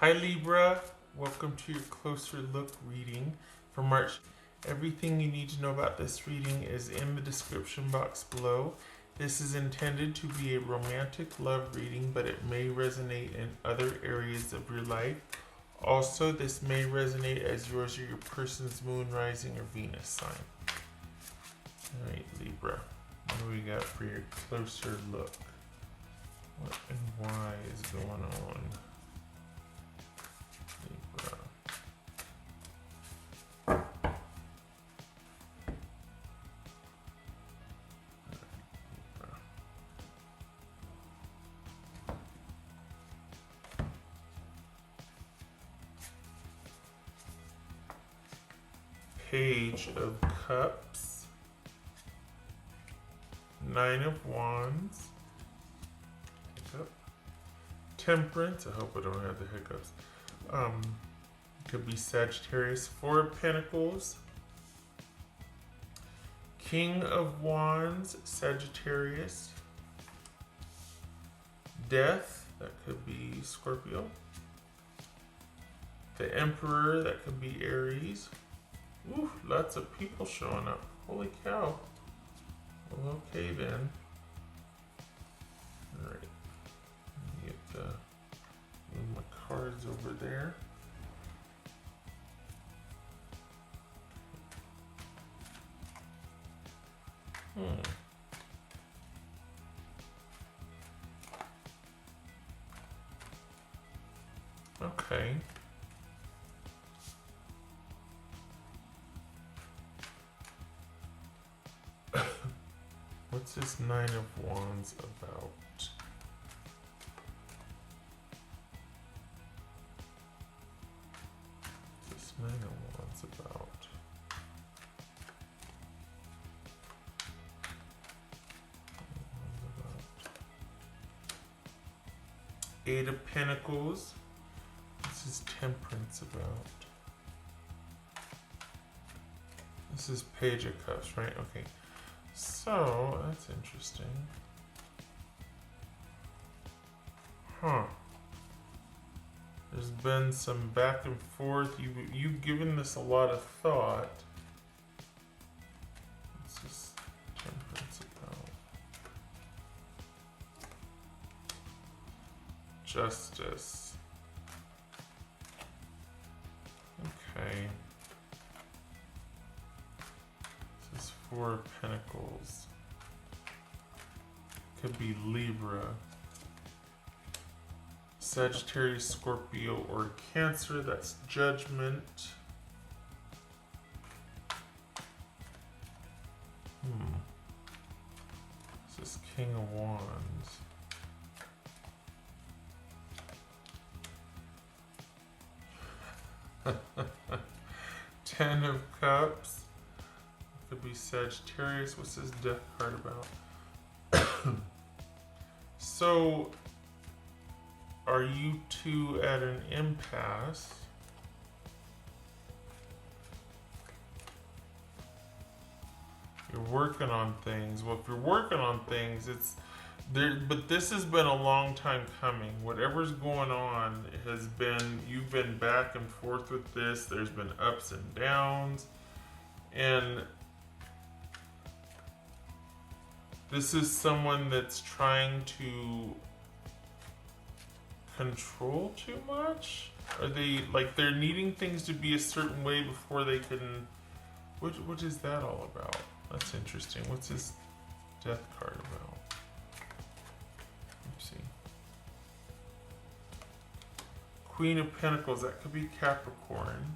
Hi Libra, welcome to your closer look reading for March. Everything you need to know about this reading is in the description box below. This is intended to be a romantic love reading, but it may resonate in other areas of your life. Also, this may resonate as yours or your person's moon, rising, or Venus sign. Alright, Libra, what do we got for your closer look? What and why is going on? Libra. Page of Cups, Nine of Wands, Temperance, I hope I don't have the hiccups. Could be Sagittarius, Four of Pentacles, King of Wands, Sagittarius, Death, that could be Scorpio, the Emperor, that could be Aries. Ooh, lots of people showing up. Holy cow. Well, okay then. Alright. Get move my cards over there. Okay. What's this Nine of Wands about? What's this Nine of Wands about? Eight of Pentacles. This is Temperance about. This is Page of Cups, right? Okay. So, that's interesting. Huh. There's been some back and forth. You've given this a lot of thought. What's this Temperance about? Justice. Okay. This is Four of Pentacles. Could be Libra, Sagittarius, Scorpio, or Cancer. That's Judgment. This is King of Wands. Ten of Cups. Could be Sagittarius. What's this Death card about? So, are you two at an impasse? You're working on things. Well, if you're working on things, it's there. But this has been a long time coming. Whatever's going on has been. You've been back and forth with this. There's been ups and downs, and this is someone that's trying to control too much? Are they, like, they're needing things to be a certain way before they can... What is that all about? That's interesting. What's this Death card about? Let's see. Queen of Pentacles, that could be Capricorn.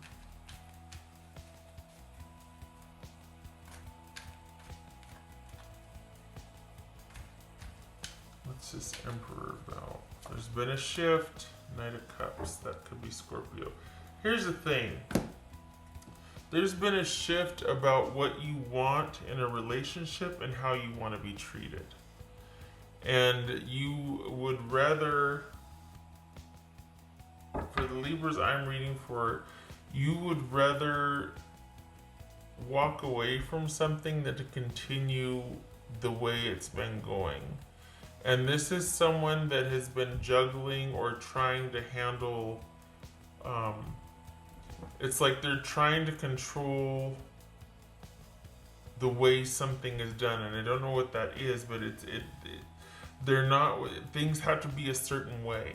What's this Emperor about? There's been a shift. Knight of Cups. That could be Scorpio. Here's the thing. There's been a shift about what you want in a relationship and how you want to be treated. And you would rather, for the Libras I'm reading for, you would rather walk away from something than to continue the way it's been going. And this is someone that has been juggling or trying to handle It's like they're trying to control the way something is done, and I don't know what that is, but they're not, things have to be a certain way.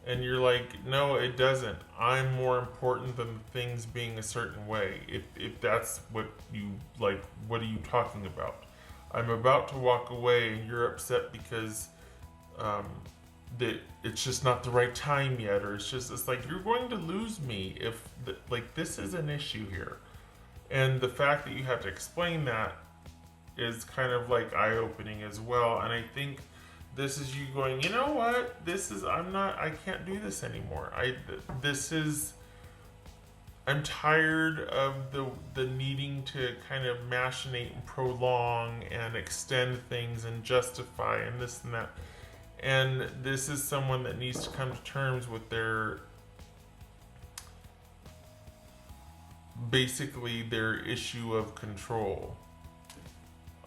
And you're like, no, it doesn't. I'm more important than things being a certain way. If that's what you like, what are you talking about? I'm about to walk away and you're upset because that it's just not the right time yet, or it's like you're going to lose me if like this is an issue here. And the fact that you have to explain that is kind of like eye-opening as well. And I think this is you going, you know what? I can't do this anymore. I'm tired of the needing to kind of machinate and prolong and extend things and justify and this and that. And this is someone that needs to come to terms with basically their issue of control.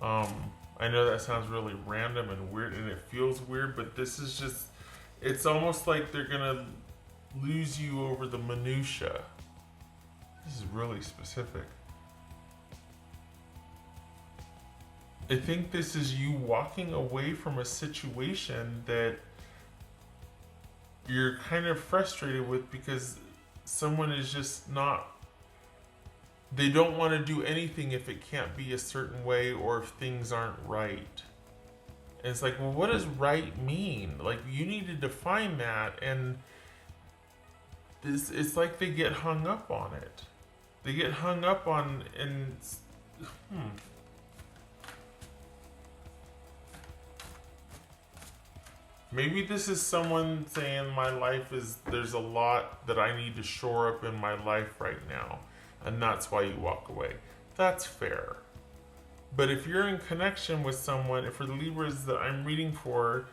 I know that sounds really random and weird, and it feels weird, but this is just, it's almost like they're gonna lose you over the minutia. This is really specific. I think this is you walking away from a situation that you're kind of frustrated with because someone is just not, they don't want to do anything if it can't be a certain way or if things aren't right. And it's like, well, what does right mean? Like, you need to define that. And it's like they get hung up on it. They get hung up on, and maybe this is someone saying there's a lot that I need to shore up in my life right now. And that's why you walk away. That's fair. But if you're in connection with someone, for the Libras that I'm reading for,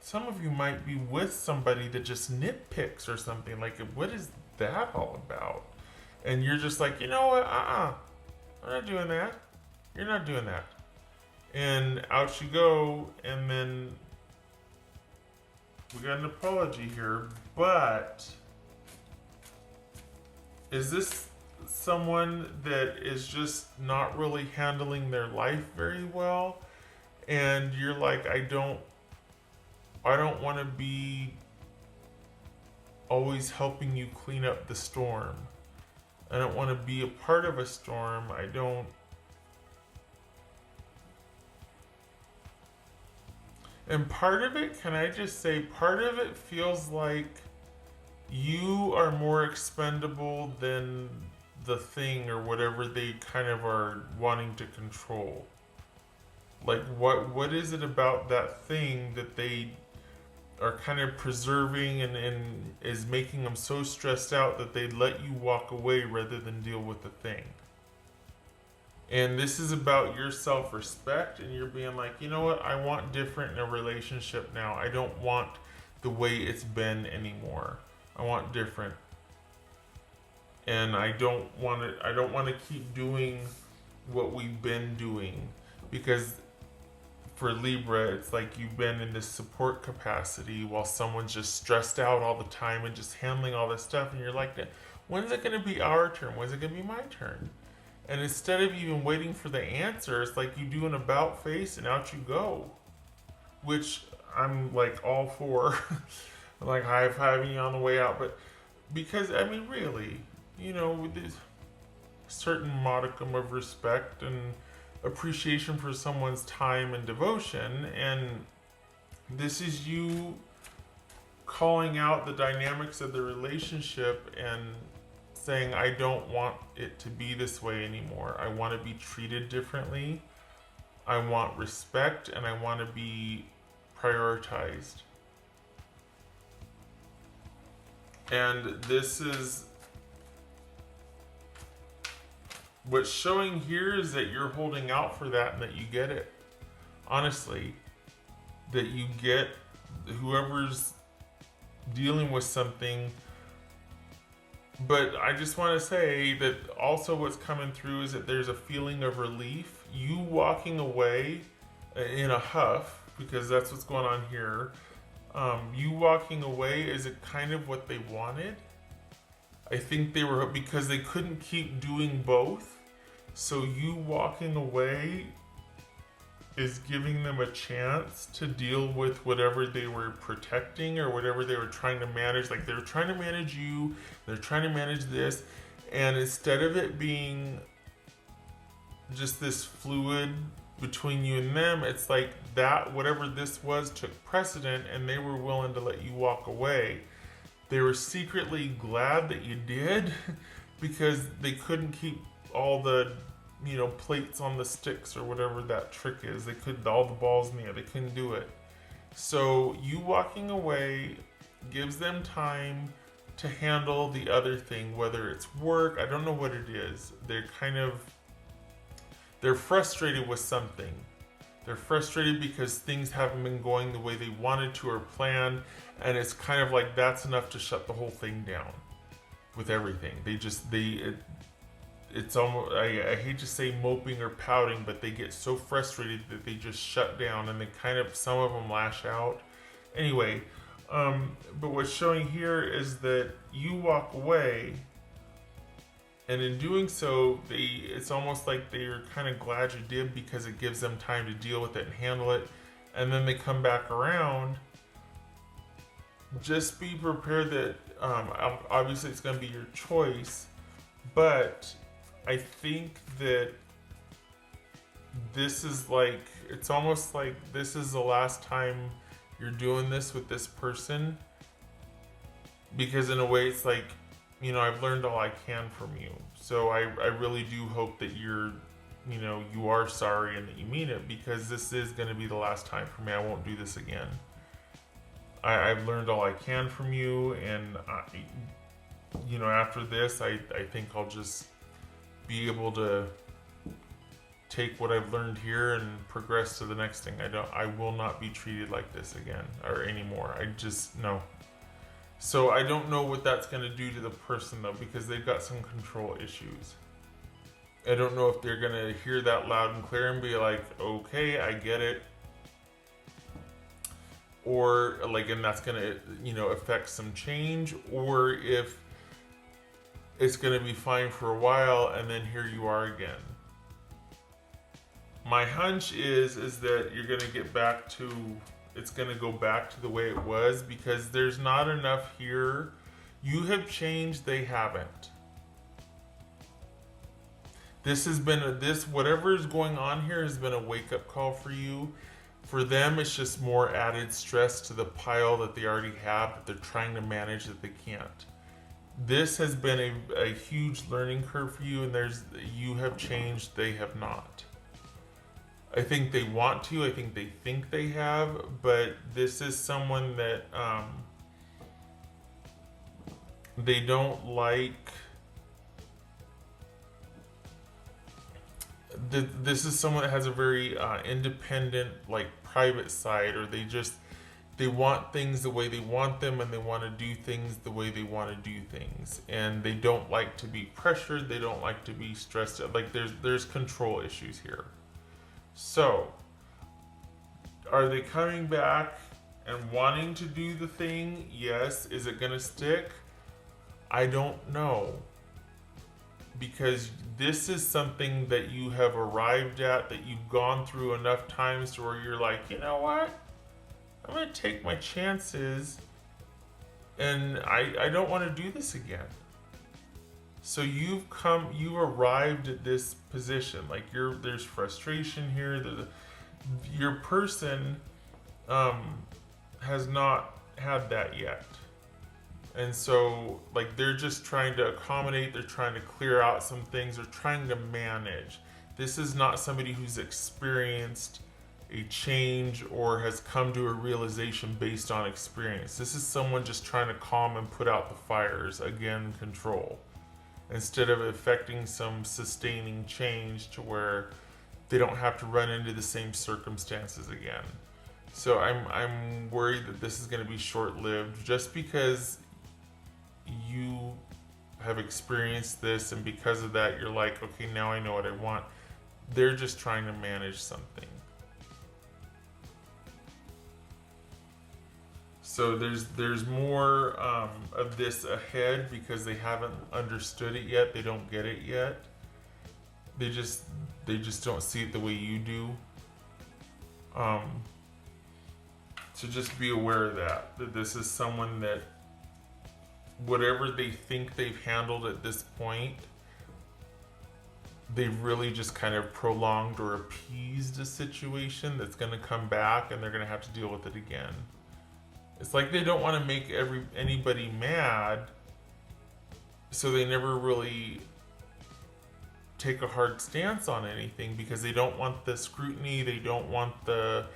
some of you might be with somebody that just nitpicks or something. Like, what is that all about? And you're just like, you know what? I'm not doing that. You're not doing that. And out you go, and then we got an apology here, but is this someone that is just not really handling their life very well? And you're like, I don't want to be always helping you clean up the storm. I don't want to be a part of a storm. And part of it, can I just say, part of it feels like you are more expendable than the thing or whatever they kind of are wanting to control. Like, what is it about that thing that they are kind of preserving and is making them so stressed out that they let you walk away rather than deal with the thing? And this is about your self-respect, and you're being like, you know what, I want different in a relationship now. I don't want the way it's been anymore. I want different. And I don't want to keep doing what we've been doing, because for Libra, it's like you've been in this support capacity while someone's just stressed out all the time and just handling all this stuff, and you're like, when's it going to be our turn? When's it going to be my turn? And instead of even waiting for the answer, it's like you do an about face and out you go, which I'm like all for. Like high-fiving you on the way out, but because, I mean, really, you know, with this certain modicum of respect and appreciation for someone's time and devotion, and this is you calling out the dynamics of the relationship and saying, I don't want it to be this way anymore. I want to be treated differently. I want respect, and I want to be prioritized. And this is what's showing here, is that you're holding out for that and that you get it. Honestly, that you get whoever's dealing with something. But I just want to say that also what's coming through is that there's a feeling of relief. You walking away in a huff, because that's what's going on here. You walking away is it kind of what they wanted. I think they were, because they couldn't keep doing both. So you walking away is giving them a chance to deal with whatever they were protecting or whatever they were trying to manage. Like, they were trying to manage you, they're trying to manage this, and instead of it being just this fluid between you and them, it's like that whatever this was took precedent, and they were willing to let you walk away. They were secretly glad that you did because they couldn't keep all the plates on the sticks or whatever that trick is. They couldn't, all the balls in the air, they couldn't do it. So you walking away gives them time to handle the other thing, whether it's work, I don't know what it is. They're frustrated with something. They're frustrated because things haven't been going the way they wanted to or planned, and it's kind of like that's enough to shut the whole thing down with everything. It's almost, I hate to say moping or pouting, but they get so frustrated that they just shut down, and they kind of, some of them lash out. Anyway, but what's showing here is that you walk away, and in doing so, it's almost like they're kind of glad you did because it gives them time to deal with it and handle it, and then they come back around. Just be prepared that obviously it's going to be your choice, but I think that this is like, it's almost like this is the last time you're doing this with this person, because in a way it's like, I've learned all I can from you. So I really do hope that you are sorry and that you mean it, because this is going to be the last time for me. I won't do this again. I've learned all I can from you, and after this, I think I'll just be able to take what I've learned here and progress to the next thing. I will not be treated like this again or anymore. No. So I don't know what that's going to do to the person though, because they've got some control issues. I don't know if they're going to hear that loud and clear and be like, okay, I get it. Or like, and that's going to, affect some change, or if it's going to be fine for a while and then here you are again. My hunch is that you're going to get back to, it's going to go back to the way it was, because there's not enough here. You have changed, they haven't. Whatever is going on here has been a wake-up call for you. For them, it's just more added stress to the pile that they already have, that they're trying to manage that they can't. This has been a huge learning curve for you, and you have changed, they have not. I think they want to, I think they think they have, but this is someone that they don't like. This is someone that has a very independent, like, private side, or they want things the way they want them, and they want to do things the way they want to do things, and they don't like to be pressured, they don't like to be stressed out. Like, there's control issues here. So are they coming back and wanting to do the thing? Yes. Is it gonna stick? I don't know, because this is something that you have arrived at, that you've gone through enough times to where you're like, you know what, I'm going to take my chances, and I don't want to do this again. So you've arrived at this position. Like, there's frustration here. Your person has not had that yet. And so, like, they're just trying to accommodate, they're trying to clear out some things, they're trying to manage. This is not somebody who's experienced a change or has come to a realization based on experience. This is someone just trying to calm and put out the fires, again, control, instead of affecting some sustaining change to where they don't have to run into the same circumstances again. So I'm worried that this is going to be short-lived, just because you have experienced this, and because of that you're like, okay, now I know what I want. They're just trying to manage something. So there's more of this ahead because they haven't understood it yet. They don't get it yet. They just don't see it the way you do. So just be aware of that this is someone that whatever they think they've handled at this point, they've really just kind of prolonged or appeased a situation that's going to come back, and they're going to have to deal with it again. It's like they don't want to make anybody mad, so they never really take a hard stance on anything because they don't want the scrutiny, they don't want the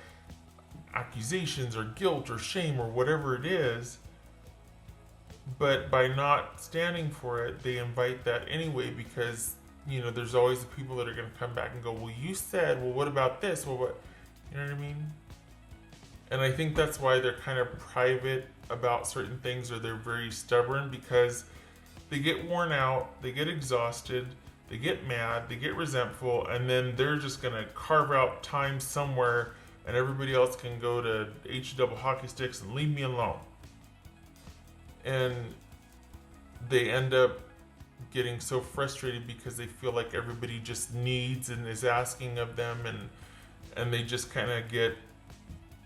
accusations or guilt or shame or whatever it is. But by not standing for it, they invite that anyway because, you know, there's always the people that are going to come back and go, well, you said, well, what about this? Well, what, you know what I mean? And I think that's why they're kind of private about certain things, or they're very stubborn because they get worn out, they get exhausted, they get mad, they get resentful, and then they're just going to carve out time somewhere and everybody else can go to H-double hockey sticks and leave me alone. And they end up getting so frustrated because they feel like everybody just needs and is asking of them, and they just kind of get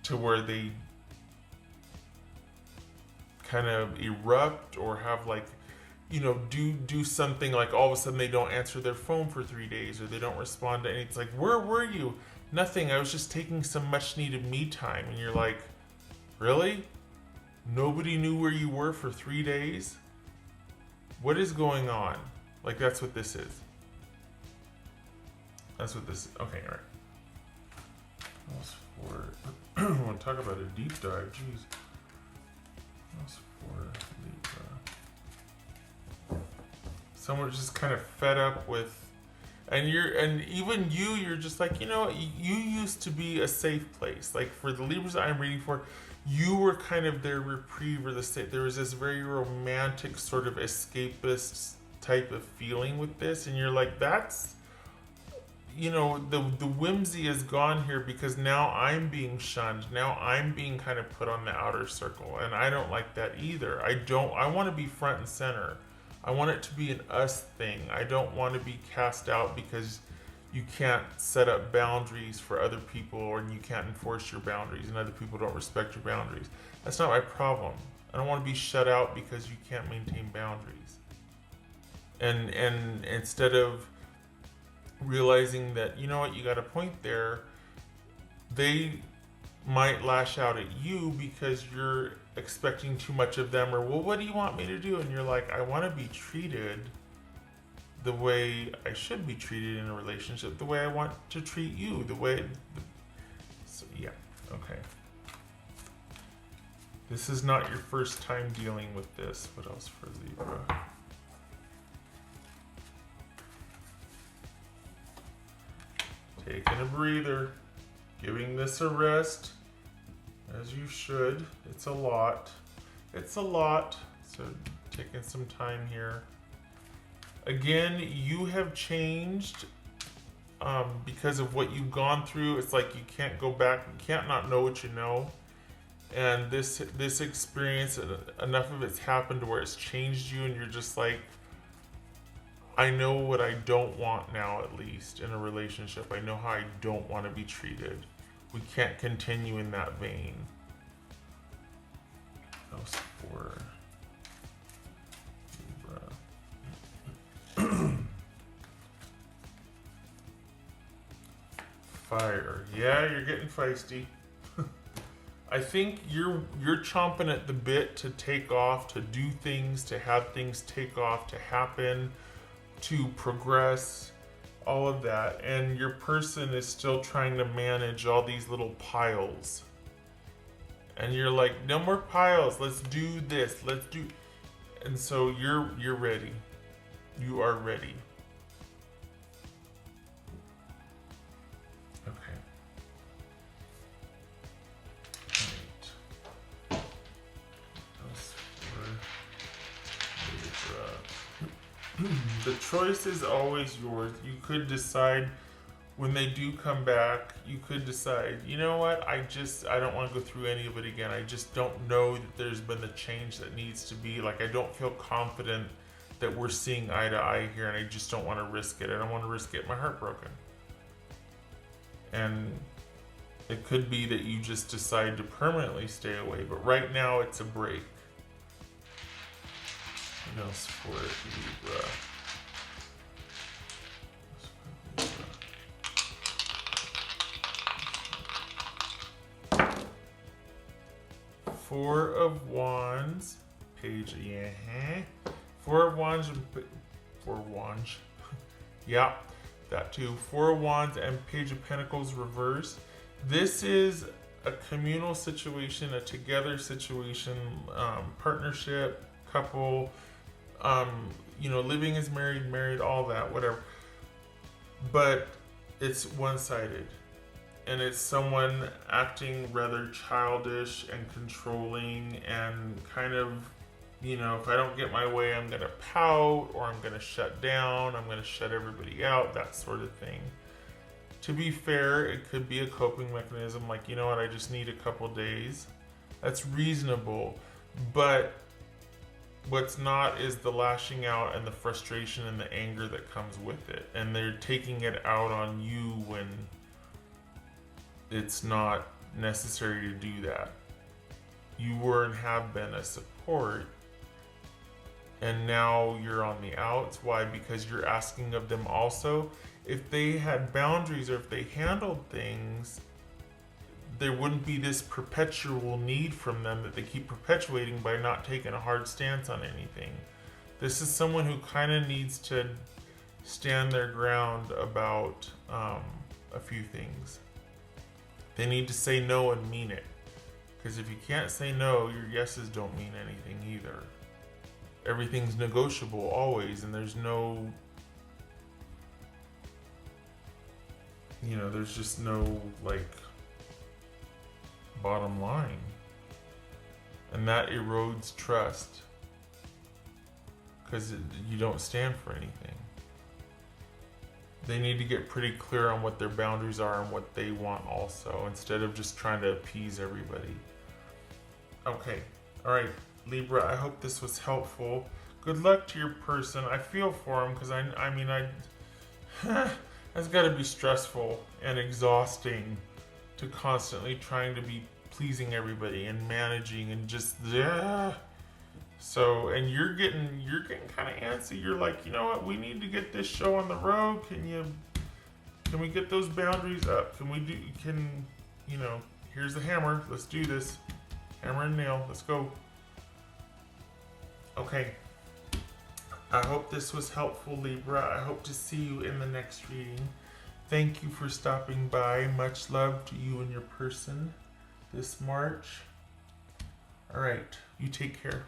to where they kind of erupt or have like, you know, do something like all of a sudden they don't answer their phone for 3 days or they don't respond to anything. It's like, where were you? Nothing. I was just taking some much needed me time. And you're like, really? Nobody knew where you were for 3 days? What is going on? Like, that's what this is. That's what this is. Okay, all right. I want to talk about a deep dive. Jeez. For Libra. Someone's just kind of fed up with, and even you're just like, you know, you used to be a safe place. Like for the Libras that I'm reading for, you were kind of their reprieve or the state. There was this very romantic sort of escapist type of feeling with this, and you're like, that's, you know, the whimsy is gone here because now I'm being shunned. Now I'm being kind of put on the outer circle, and I don't like that either. I want to be front and center. I want it to be an us thing. I don't want to be cast out because you can't set up boundaries for other people, or you can't enforce your boundaries and other people don't respect your boundaries. That's not my problem. I don't want to be shut out because you can't maintain boundaries. And instead of realizing that, you know what, you got a point there, they might lash out at you because you're expecting too much of them, or, well, what do you want me to do? And you're like, I want to be treated the way I should be treated in a relationship, the way I want to treat you, the way, so yeah, okay. This is not your first time dealing with this. What else for Libra? Taking a breather, giving this a rest, as you should. It's a lot. It's a lot. So taking some time here. Again, you have changed because of what you've gone through. It's like you can't go back. You can't not know what you know. And this experience, enough of it's happened to where it's changed you, and you're just like, I know what I don't want now, at least in a relationship. I know how I don't want to be treated. We can't continue in that vein. That was for Libra. Fire. Yeah, you're getting feisty. I think you're chomping at the bit to take off, to do things, to have things take off, to happen, to progress, all of that. And your person is still trying to manage all these little piles. And you're like, no more piles, let's do this, let's do. And so you're ready. You are ready. Okay. Right. That's for Libra. The choice is always yours. You could decide when they do come back, you could decide, you know what, I don't want to go through any of it again. I just don't know that there's been the change that needs to be. Like, I don't feel confident that we're seeing eye to eye here, and I just don't want to risk it. I don't want to risk getting my heart broken. And it could be that you just decide to permanently stay away, but right now it's a break. What else for Libra? Four of Wands, page, Four of Wands and Four of Wands, yeah, that too. Four of Wands and Page of Pentacles reversed. This is a communal situation, a together situation, partnership, couple, living as married, all that, whatever. But it's one-sided. And it's someone acting rather childish and controlling and kind of, if I don't get my way, I'm going to pout, or I'm going to shut down, I'm going to shut everybody out, that sort of thing. To be fair, it could be a coping mechanism, like, you know what, I just need a couple days. That's reasonable. But what's not is the lashing out and the frustration and the anger that comes with it. And they're taking it out on you when it's not necessary to do that. You were and have been a support, and now you're on the outs. Why? Because you're asking of them also. If they had boundaries, or if they handled things, there wouldn't be this perpetual need from them that they keep perpetuating by not taking a hard stance on anything. This is someone who kind of needs to stand their ground about a few things. They need to say no and mean it. Because if you can't say no, your yeses don't mean anything either. Everything's negotiable always, and there's no, there's just no, bottom line. And that erodes trust. Because you don't stand for anything. They need to get pretty clear on what their boundaries are and what they want also, instead of just trying to appease everybody. Okay, all right, Libra, I hope this was helpful. Good luck to your person. I feel for him, because it's got to be stressful and exhausting to constantly trying to be pleasing everybody and managing and just So, and you're getting kind of antsy. You're like, you know what? We need to get this show on the road. Can we get those boundaries up? Here's the hammer. Let's do this. Hammer and nail. Let's go. Okay. I hope this was helpful, Libra. I hope to see you in the next reading. Thank you for stopping by. Much love to you and your person this March. All right. You take care.